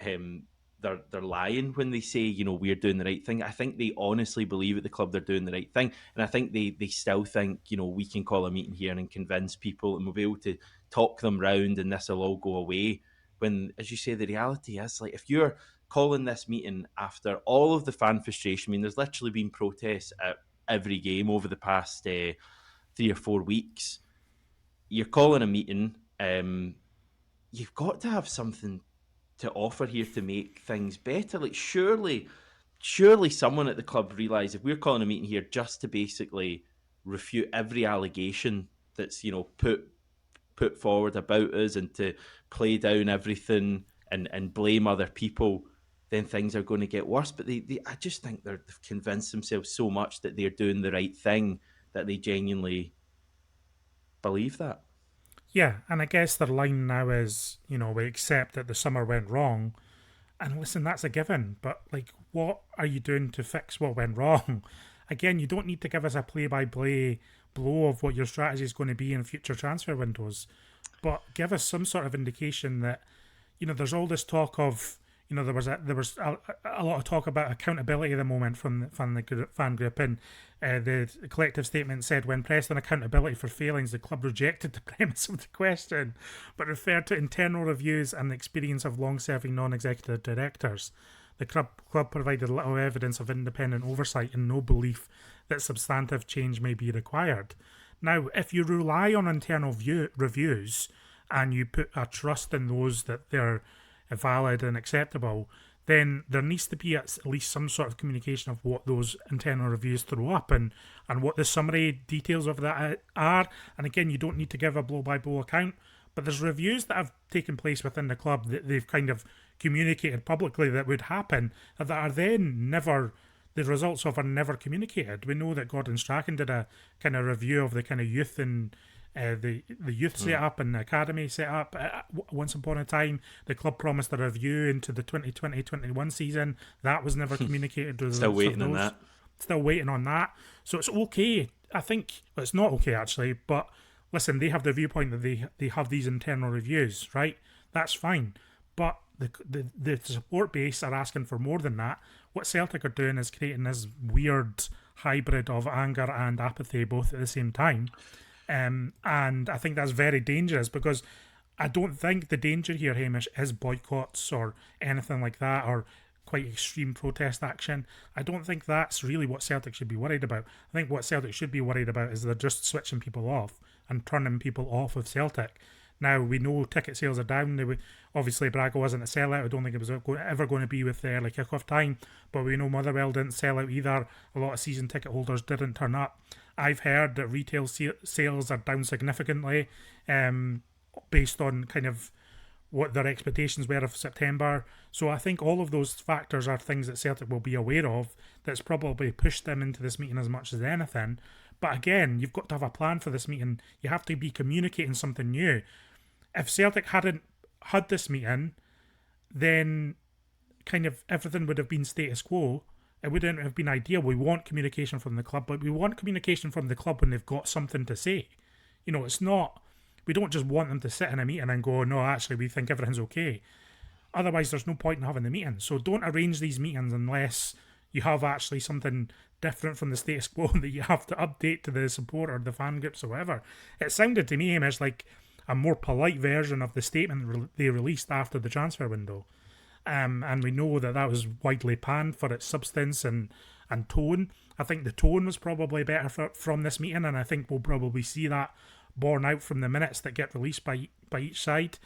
um, they're lying when they say we're doing the right thing. I think they honestly believe at the club they're doing the right thing, and I think they still think we can call a meeting here and convince people, and we'll be able to talk them round, and this will all go away. When, as you say, the reality is like if you're calling this meeting after all of the fan frustration. I mean, there's literally been protests at every game over the past 3 or 4 weeks. You're calling a meeting. You've got to have something to offer here to make things better. Like surely someone at the club realised if we're calling a meeting here just to basically refute every allegation that's put forward about us and to play down everything and blame other people, then things are going to get worse. But I just think they've convinced themselves so much that they're doing the right thing that they genuinely believe that. Yeah, and I guess their line now is, we accept that the summer went wrong. And listen, that's a given. But, like, what are you doing to fix what went wrong? Again, you don't need to give us a play by play blow of what your strategy is going to be in future transfer windows. But give us some sort of indication that, there's all this talk of, there was a lot of talk about accountability at the moment from the fan group, and the collective statement said when pressed on accountability for failings, the club rejected the premise of the question, but referred to internal reviews and the experience of long-serving non-executive directors. The club provided little evidence of independent oversight and no belief that substantive change may be required. Now, if you rely on internal reviews and you put a trust in those that they're valid and acceptable, then there needs to be at least some sort of communication of what those internal reviews throw up and what the summary details of that are. And again, you don't need to give a blow-by-blow account, but there's reviews that have taken place within the club that they've kind of communicated publicly that would happen that are then never, the results of are never communicated. We know that Gordon Strachan did a kind of review of the kind of youth and the youth setup and the academy setup. Once upon a time, the club promised a review into the 2020-21 season. That was never communicated. Still waiting on that. Still waiting on that. So it's okay. I think well, it's not okay actually. But listen, they have the viewpoint that they have these internal reviews, right? That's fine. But the support base are asking for more than that. What Celtic are doing is creating this weird hybrid of anger and apathy both at the same time. And I think that's very dangerous because I don't think the danger here, Hamish, is boycotts or anything like that or quite extreme protest action. I don't think that's really what Celtic should be worried about. I think what Celtic should be worried about is they're just switching people off and turning people off of Celtic. Now, we know ticket sales are down. Obviously, Braga wasn't a sellout. I don't think it was ever going to be with like kick-off time. But we know Motherwell didn't sell out either. A lot of season ticket holders didn't turn up. I've heard that retail sales are down significantly based on kind of what their expectations were of September. So I think all of those factors are things that Celtic will be aware of that's probably pushed them into this meeting as much as anything. But again, you've got to have a plan for this meeting. You have to be communicating something new. If Celtic hadn't had this meeting, then kind of everything would have been status quo. It wouldn't have been ideal. We want communication from the club, but we want communication from the club when they've got something to say. It's not, we don't just want them to sit in a meeting and go, no, actually, we think everything's okay. Otherwise, there's no point in having the meeting. So don't arrange these meetings unless you have actually something different from the status quo that you have to update to the support or the fan groups or whatever. It sounded to me, Hamish, like a more polite version of the statement they released after the transfer window. And we know that was widely panned for its substance and and tone. I think the tone was probably better from this meeting, and I think we'll probably see that borne out from the minutes that get released by each side.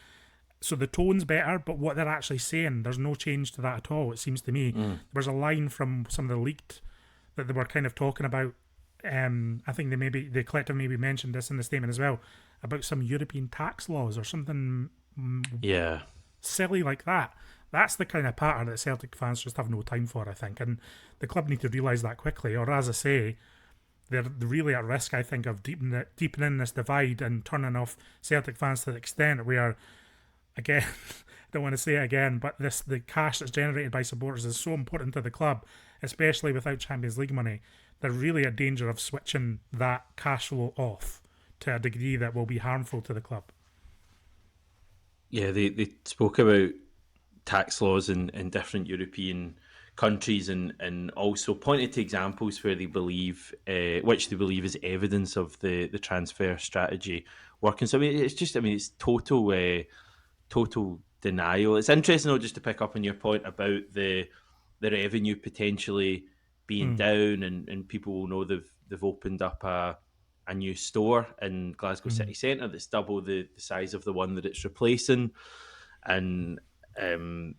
So the tone's better, but what they're actually saying, there's no change to that at all, it seems to me. There was a line from some of the leaked that they were kind of talking about. I think the collective maybe mentioned this in the statement as well, about some European tax laws or something silly like that. That's the kind of patter that Celtic fans just have no time for, I think, and the club need to realise that quickly, or as I say, they're really at risk, I think, of deepening this divide and turning off Celtic fans to the extent where, again, I don't want to say it again, but the cash that's generated by supporters is so important to the club, especially without Champions League money. They're really at danger of switching that cash flow off to a degree that will be harmful to the club. Yeah, they spoke about tax laws in different European countries and also pointed to examples where they believe, which they believe is evidence of the transfer strategy working. So, it's total denial. It's interesting, though, just to pick up on your point about the revenue potentially being down, and people will know they've opened up a new store in Glasgow City Centre that's double the size of the one that it's replacing, and I'm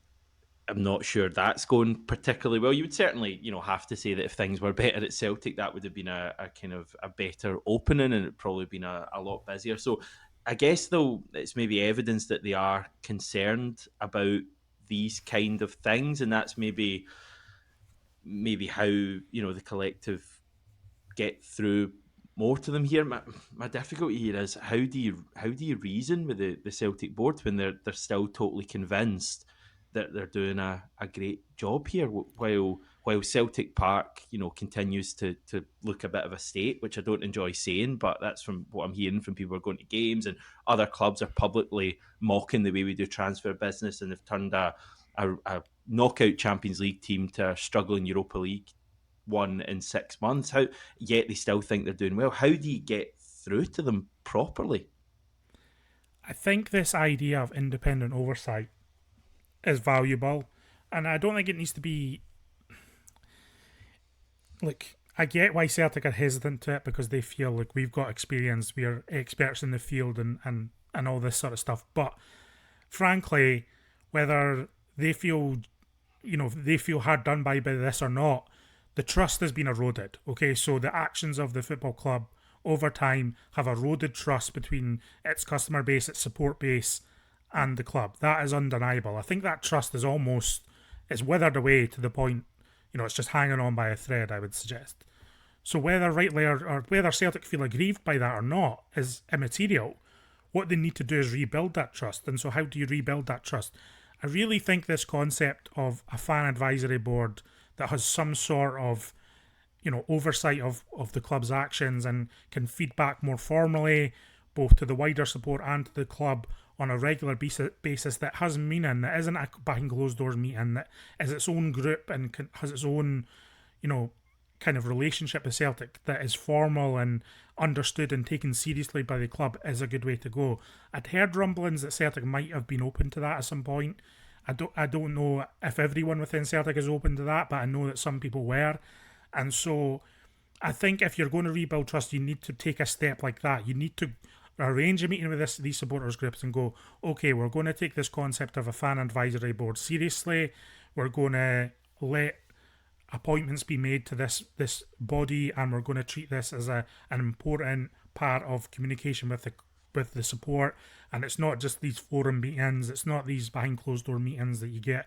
not sure that's going particularly well. You would certainly, have to say that if things were better at Celtic, that would have been a kind of a better opening, and it'd probably been a lot busier. So I guess, though, it's maybe evidence that they are concerned about these kind of things, and that's maybe how, the collective get through more to them here. My difficulty here is how do you reason with the Celtic board when they're still totally convinced that they're doing a great job here, while Celtic Park, continues to look a bit of a state, which I don't enjoy saying, but that's from what I'm hearing from people who are going to games, and other clubs are publicly mocking the way we do transfer business, and they've turned a knockout Champions League team to a struggling Europa League one in 6 months. Yet they still think they're doing well. How do you get through to them properly? I think this idea of independent oversight is valuable, and I don't think it needs to be. Look, I get why Celtic are hesitant to it, because they feel like we've got experience, we're experts in the field, and all this sort of stuff. But frankly, whether they feel hard done by this or not, the trust has been eroded. Okay, so the actions of the football club over time have eroded trust between its customer base, its support base, and the club. That is undeniable. I think that trust is withered away to the point, it's just hanging on by a thread, I would suggest. So whether rightly or whether Celtic feel aggrieved by that or not is immaterial. What they need to do is rebuild that trust. And so how do you rebuild that trust? I really think this concept of a fan advisory board that has some sort of, oversight of the club's actions and can feed back more formally, both to the wider support and to the club on a regular basis, that has meaning, that isn't a behind closed doors meeting, that is its own group and has its own, kind of relationship with Celtic, that is formal and understood and taken seriously by the club, is a good way to go. I'd heard rumblings that Celtic might have been open to that at some point. I don't know if everyone within Celtic is open to that, but I know that some people were. And so I think if you're going to rebuild trust, you need to take a step like that. You need to arrange a meeting with these supporters groups and go, okay, we're going to take this concept of a fan advisory board seriously. We're going to let appointments be made to this body, and we're going to treat this as an important part of communication with the support. And it's not just these forum meetings, it's not these behind closed door meetings that you get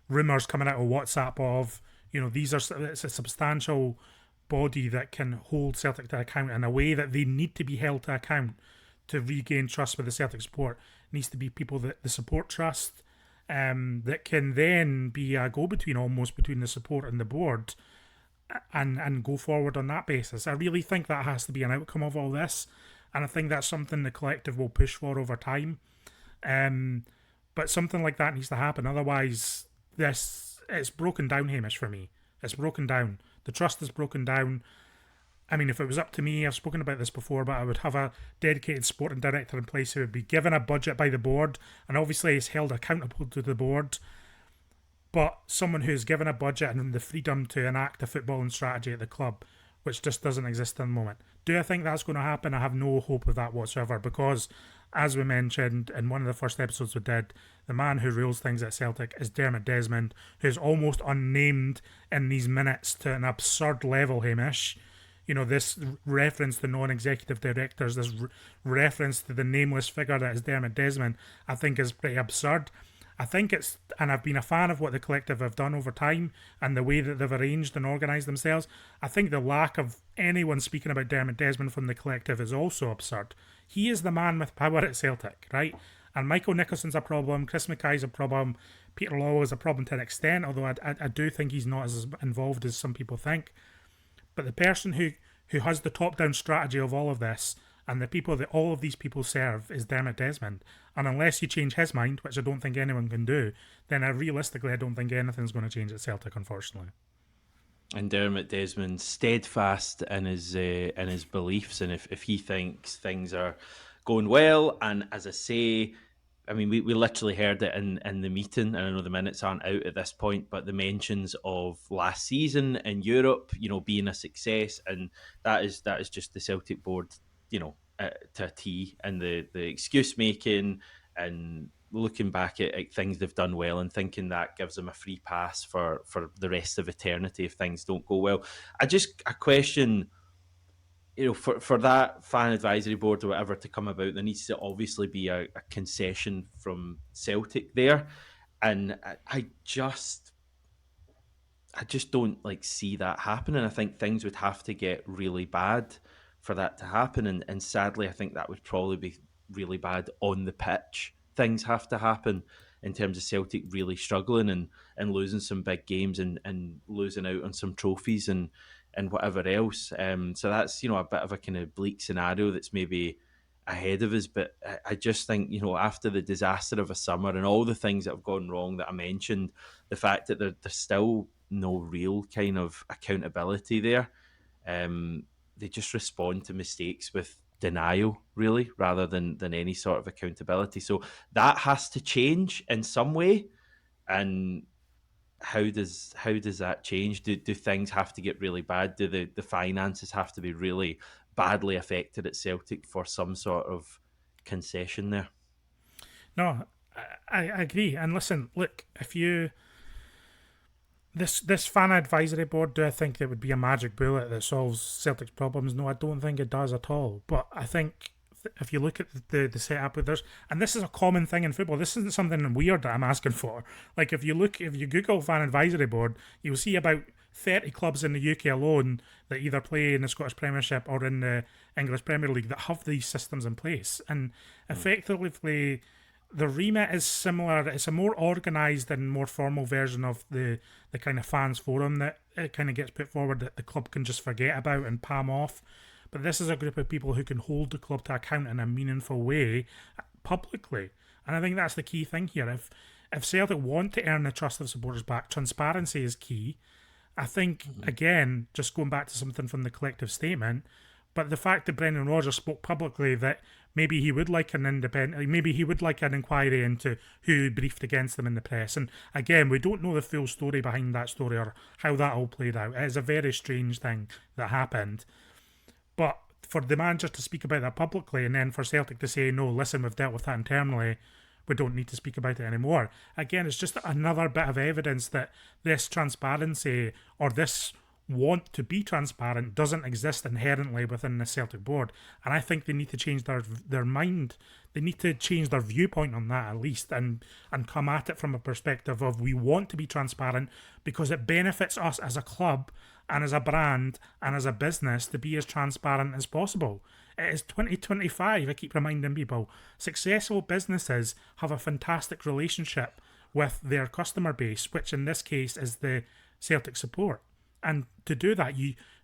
rumours coming out of WhatsApp of. It's a substantial body that can hold Celtic to account in a way that they need to be held to account to regain trust with the Celtic support. It needs to be people that the support trust, that can then be a go-between almost between the support and the board, and go forward on that basis. I really think that has to be an outcome of all this, and I think that's something the collective will push for over time. But something like that needs to happen. Otherwise, it's broken down, Hamish, for me. It's broken down. The trust is broken down. I mean, if it was up to me, I've spoken about this before, but I would have a dedicated sporting director in place who would be given a budget by the board, and obviously is held accountable to the board. but someone who's given a budget and the freedom to enact a footballing strategy at the club, which just doesn't exist in the moment. Do I think that's going to happen? I have no hope of that whatsoever because, as we mentioned in one of the first episodes we did, the man who rules things at Celtic is Dermot Desmond, who's almost unnamed in these minutes to an absurd level, Hamish. You know, this reference to non-executive directors, this reference to the nameless figure that is Dermot Desmond, I think is pretty absurd. I think it's, and I've been a fan of what the collective have done over time and the way that they've arranged and organised themselves. I think the lack of anyone speaking about Dermot Desmond from the collective is also absurd. He is the man with power at Celtic, right? And Michael Nicholson's a problem, Chris Mackay's a problem, Peter Law is a problem to an extent, although I do think he's not as involved as some people think. But the person who has the top down strategy of all of this and the people that all of these people serve is Dermot Desmond. And unless you change his mind, which I don't think anyone can do, then realistically I don't think anything's going to change at Celtic, unfortunately. And Dermot Desmond steadfast in his beliefs, and if he thinks things are going well, and as I say, I mean, we literally heard it in the meeting, and I know the minutes aren't out at this point, but the mentions of last season in Europe, you know, being a success, and that is just the Celtic board, you know, to a T, and the excuse making and looking back at things they've done well and thinking that gives them a free pass for the rest of eternity if things don't go well. I question, you know, for that fan advisory board or whatever to come about, there needs to obviously be a concession from Celtic there, and I just don't like see that happening. I think things would have to get really bad for that to happen, and sadly, I think that would probably be really bad on the pitch. Things have to happen in terms of Celtic really struggling and losing some big games and losing out on some trophies and whatever else. So that's, you know, a bit of a kind of bleak scenario that's maybe ahead of us. But I just think, you know, after the disaster of a summer and all the things that have gone wrong that I mentioned, the fact that there's still no real kind of accountability there, they just respond to mistakes with denial, really, rather than any sort of accountability. So that has to change in some way. And how does that change? Do things have to get really bad? Do the finances have to be really badly affected at Celtic for some sort of concession there? No, I agree. And listen, look, if you this fan advisory board, do I think it would be a magic bullet that solves Celtic's problems? No, I don't think it does at all. But I think if you look at the setup, there's, and this is a common thing in football. This isn't something weird that I'm asking for. Like if you Google fan advisory board, you'll see about 30 clubs in the UK alone that either play in the Scottish Premiership or in the English Premier League that have these systems in place. And effectively, the remit is similar. It's a more organised and more formal version of the kind of fans forum that it kind of gets put forward that the club can just forget about and palm off. But this is a group of people who can hold the club to account in a meaningful way publicly. And I think that's the key thing here. If Celtic want to earn the trust of supporters back, transparency is key. I think, again, just going back to something from the collective statement, but the fact that Brendan Rodgers spoke publicly that maybe he would like an independent, maybe he would like an inquiry into who briefed against them in the press. And again, we don't know the full story behind that story or how that all played out. It is a very strange thing that happened. But for the manager to speak about that publicly and then for Celtic to say, no, listen, we've dealt with that internally, we don't need to speak about it anymore. Again, it's just another bit of evidence that this transparency or this want to be transparent doesn't exist inherently within the Celtic board. And I think they need to change their mind. They need to change their viewpoint on that at least and come at it from a perspective of we want to be transparent because it benefits us as a club and as a brand and as a business to be as transparent as possible. It is 2025, I keep reminding people. Successful businesses have a fantastic relationship with their customer base, which in this case is the Celtic support. And to do that,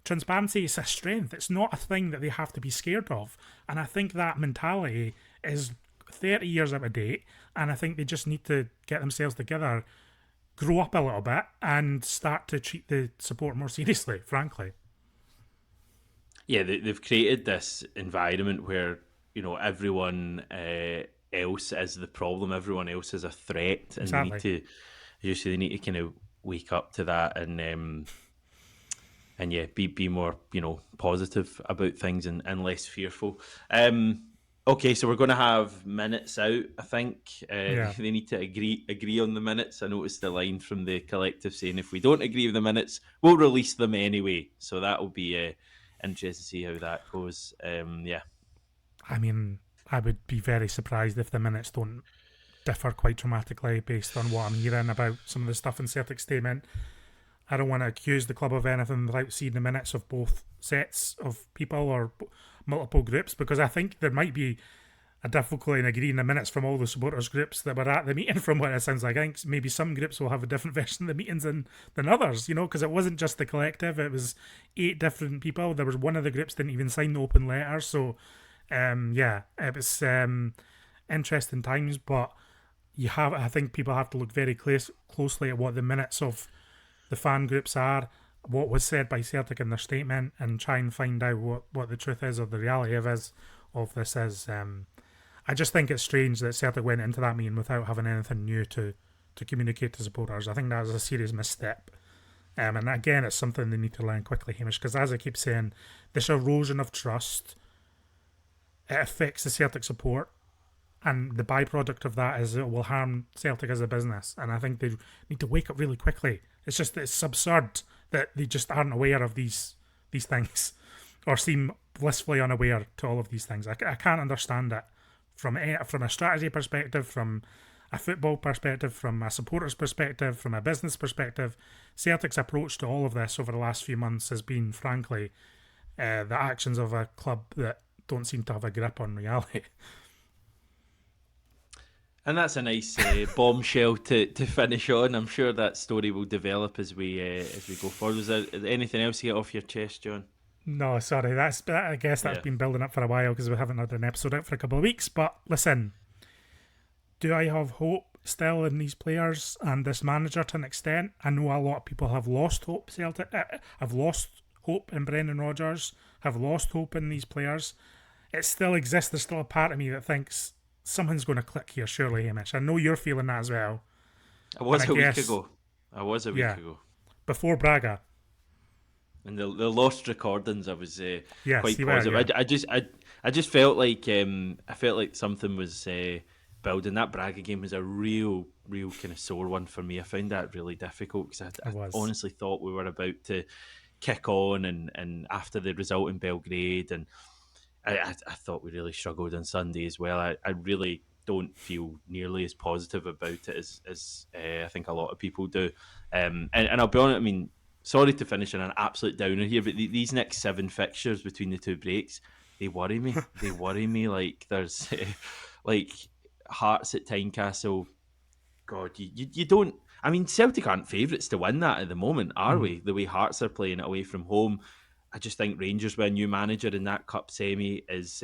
transparency is a strength. It's not a thing that they have to be scared of. And I think that mentality is 30 years out of date. And I think they just need to get themselves together, grow up a little bit, and start to treat the support more seriously, frankly. Yeah, they've created this environment where, you know, everyone else is the problem, everyone else is a threat, and Exactly. Usually they need to kind of wake up to that and yeah, be more positive about things and less fearful. Okay, so we're going to have minutes out. I think Yeah. they need to agree on the minutes. I noticed the line from the collective saying if we don't agree with the minutes, we'll release them anyway. So that will be interesting to see how that goes. Yeah, I mean, I would be very surprised if the minutes don't differ quite dramatically based on what I'm hearing about some of the stuff in Celtic's statement. I don't want to accuse the club of anything without seeing the minutes of both sets of people or multiple groups, because I think there might be a difficulty in agreeing the minutes from all the supporters groups that were at the meeting. From what it sounds like, I think maybe some groups will have a different version of the meetings than others, because it wasn't just the collective, it was 8 different people. There was one of the groups didn't even sign the open letter. So yeah, it was interesting times. But I think people have to look very closely at what the minutes of the fan groups are, what was said by Celtic in their statement, and try and find out what the truth is or the reality of this is. I just think it's strange that Celtic went into that meeting without having anything new to communicate to supporters. I think that was a serious misstep. And again, it's something they need to learn quickly, Hamish, because as I keep saying, this erosion of trust, it affects the Celtic support, and the byproduct of that is it will harm Celtic as a business. And I think they need to wake up really quickly. It's absurd that they just aren't aware of these things, or seem blissfully unaware to all of these things. I can't understand it from a strategy perspective, from a football perspective, from a supporter's perspective, from a business perspective. Celtic's approach to all of this over the last few months has been, frankly, the actions of a club that don't seem to have a grip on reality. and that's a nice bombshell to finish on. I'm sure that story will develop as we go forward. Was there anything else you get off your chest, John? No, sorry, I guess that's Yeah. been building up for a while because we haven't had an episode out for a couple of weeks. But listen, do I have hope still in these players and this manager to an extent? I know a lot of people have lost hope. Celtic have lost hope in Brendan Rodgers, have lost hope in these players. It still exists. There's still a part of me that thinks something's going to click here, surely, Hamish. I know you're feeling that as well. I And I was a week guess, ago. I was a week yeah, ago. before Braga, And the lost recordings, I was yes, quite you were, positive. yeah. I just felt like something was building. That Braga game was a real kind of sore one for me. I found that really difficult because It I was. honestly thought we were about to kick on, and after the result in Belgrade, and I thought we really struggled on Sunday as well. I really don't feel nearly as positive about it as I think a lot of people do. And I'll be honest, I mean, sorry to finish on an absolute downer here, but these next 7 fixtures between the two breaks, they worry me. They worry me. Like there's like Hearts at Tynecastle. God, you don't. I mean, Celtic aren't favourites to win that at the moment, are Mm. we? The way Hearts are playing it away from home, I just think Rangers with a new manager in that cup semi is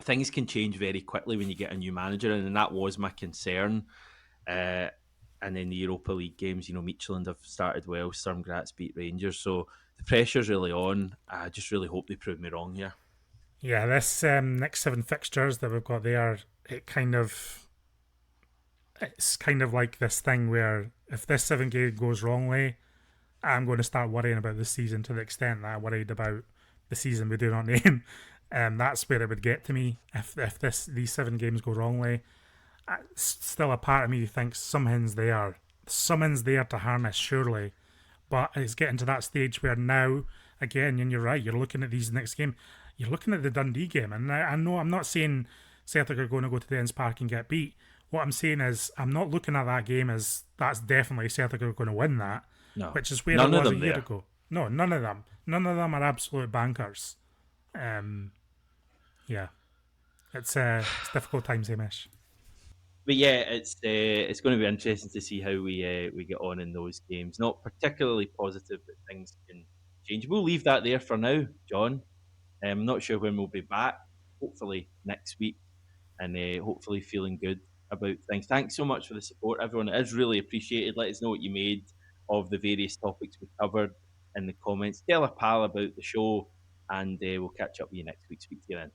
things can change very quickly when you get a new manager, and that was my concern. Uh, and then the Europa League games, Midtjylland have started well. Sturm Graz beat Rangers, so the pressure's really on. I just really hope they prove me wrong here. Yeah, this next 7 fixtures that we've got there, it's kind of like this thing where if this 7 game goes wrongly, I'm going to start worrying about this season to the extent that I worried about the season we do not name. That's where it would get to me if these 7 games go wrongly. Still, a part of me thinks something's there to harm us, surely. But it's getting to that stage where now, again, and you're right, you're looking at these next game. You're looking at the Dundee game, and I know I'm not saying Celtic are going to go to the Ends Park and get beat. What I'm saying is I'm not looking at that game as that's definitely Celtic are going to win that, No, which is where it none of was a them year there. ago. No, none of them. None of them are absolute bankers. Um, yeah, it's difficult times, Hamish. But yeah, it's going to be interesting to see how we get on in those games. Not particularly positive that things can change. We'll leave that there for now, John. I'm not sure when we'll be back. Hopefully next week, and hopefully feeling good about things. Thanks so much for the support, everyone. It is really appreciated. Let us know what you made of the various topics we covered in the comments. Tell a pal about the show, and we'll catch up with you next week. Speak to you then.